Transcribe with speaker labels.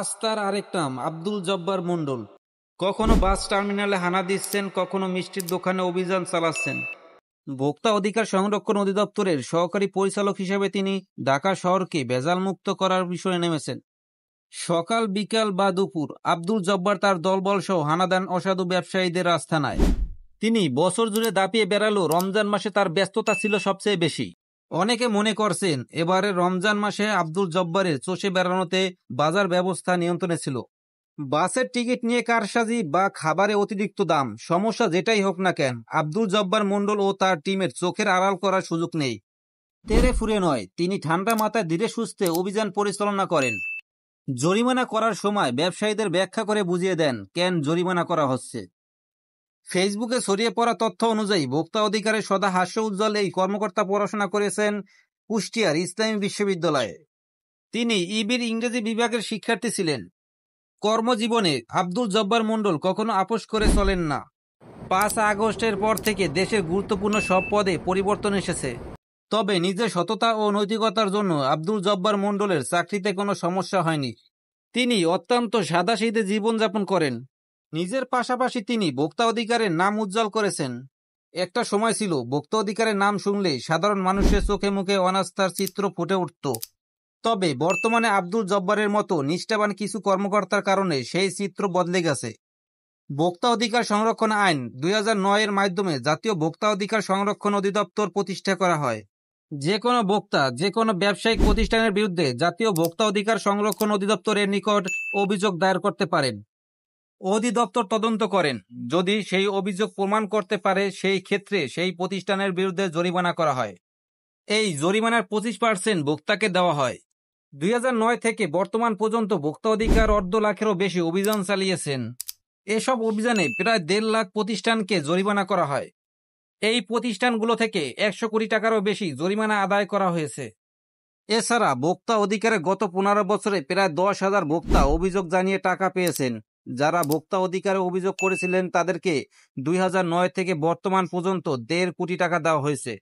Speaker 1: আজ তার আরেক নাম আব্দুল জব্বার মণ্ডল। কখনো বাস টার্মিনালে হানা দিচ্ছেন, কখনো মিষ্টির দোকানে অভিযান চালাচ্ছেন। ভোক্তা অধিকার সংরক্ষণ অধিদপ্তরের সহকারী পরিচালক হিসেবে তিনি ঢাকা শহরকে ভেজালমুক্ত করার বিষয়ে নেমেছেন। সকাল বিকাল বা দুপুর আব্দুল জব্বার তার দলবল সহ হানা দেন অসাধু ব্যবসায়ীদের আস্তানায়। তিনি বছর জুড়ে দাপিয়ে বেড়ালেও রমজান মাসে তার ব্যস্ততা ছিল সবচেয়ে বেশি। অনেকে মনে করছেন এবারে রমজান মাসে আব্দুল জব্বারের চষে বেড়ানোতে বাজার ব্যবস্থা নিয়ন্ত্রণে ছিল। বাসের টিকিট নিয়ে কারসাজি বা খাবারে অতিরিক্ত দাম, সমস্যা যেটাই হোক না কেন, আব্দুল জব্বার মণ্ডল ও তার টিমের চোখের আড়াল করার সুযোগ নেই। তেরে ফুরে নয়, তিনি ঠান্ডা মাথায় ধীরে সুস্থে অভিযান পরিচালনা করেন। জরিমানা করার সময় ব্যবসায়ীদের ব্যাখ্যা করে বুঝিয়ে দেন কেন জরিমানা করা হচ্ছে। ফেসবুকে ছড়িয়ে পড়া তথ্য অনুযায়ী ভোক্তা অধিকারের সদা হাস্য উজ্জ্বল এই কর্মকর্তা পড়াশোনা করেছেন কুষ্টিয়ার ইসলামী বিশ্ববিদ্যালয়ে। তিনি ইবির ইংরেজি বিভাগের শিক্ষার্থী ছিলেন। কর্মজীবনে আব্দুল জব্বার মণ্ডল কখনো আপোস করে চলেন না। 5 আগস্টের পর থেকে দেশের গুরুত্বপূর্ণ সব পদে পরিবর্তন এসেছে। তবে নিজের সততা ও নৈতিকতার জন্য আব্দুল জব্বার মণ্ডলের চাকরিতে কোনো সমস্যা হয়নি। তিনি অত্যন্ত সাদাসিধে জীবনযাপন করেন। নিজের পাশাপাশি তিনি ভোক্তা অধিকারের নাম উজ্জ্বল করেছেন। একটা সময় ছিল ভোক্তা অধিকারের নাম শুনলে সাধারণ মানুষের চোখে মুখে অনাস্থার চিত্র ফুটে উঠত। তবে বর্তমানে আব্দুল জব্বারের মতো নিষ্ঠাবান কিছু কর্মকর্তার কারণে সেই চিত্র বদলে গেছে। ভোক্তা অধিকার সংরক্ষণ আইন 2009 এর মাধ্যমে জাতীয় ভোক্তা অধিকার সংরক্ষণ অধিদপ্তর প্রতিষ্ঠা করা হয়। যে কোনো ভোক্তা যে কোনো ব্যবসায়িক প্রতিষ্ঠানের বিরুদ্ধে জাতীয় ভোক্তা অধিকার সংরক্ষণ অধিদপ্তরের নিকট অভিযোগ দায়ের করতে পারেন। অধিদপ্তর তদন্ত করেন। যদি সেই অভিযোগ প্রমাণ করতে পারে, সেই ক্ষেত্রে সেই প্রতিষ্ঠানের বিরুদ্ধে জরিমানা করা হয়। এই জরিমানার 25% ভোক্তাকে দেওয়া হয়। 2009 থেকে বর্তমান পর্যন্ত ভোক্তা অধিকার 1.5 লাখেরও বেশি অভিযান চালিয়েছেন। এসব অভিযানে প্রায় 1.5 লাখ প্রতিষ্ঠানকে জরিমানা করা হয়। এই প্রতিষ্ঠানগুলো থেকে 100 কোটি টাকারও বেশি জরিমানা আদায় করা হয়েছে। এছাড়া ভোক্তা অধিকারে গত 15 বছরে প্রায় 10,000 ভোক্তা অভিযোগ জানিয়ে টাকা পেয়েছেন। যারা ভোক্তা অধিকারে অভিযোগ করেছিলেন তাদেরকে 2009 থেকে বর্তমান পর্যন্ত 1.5 কোটি টাকা দেওয়া হয়েছে।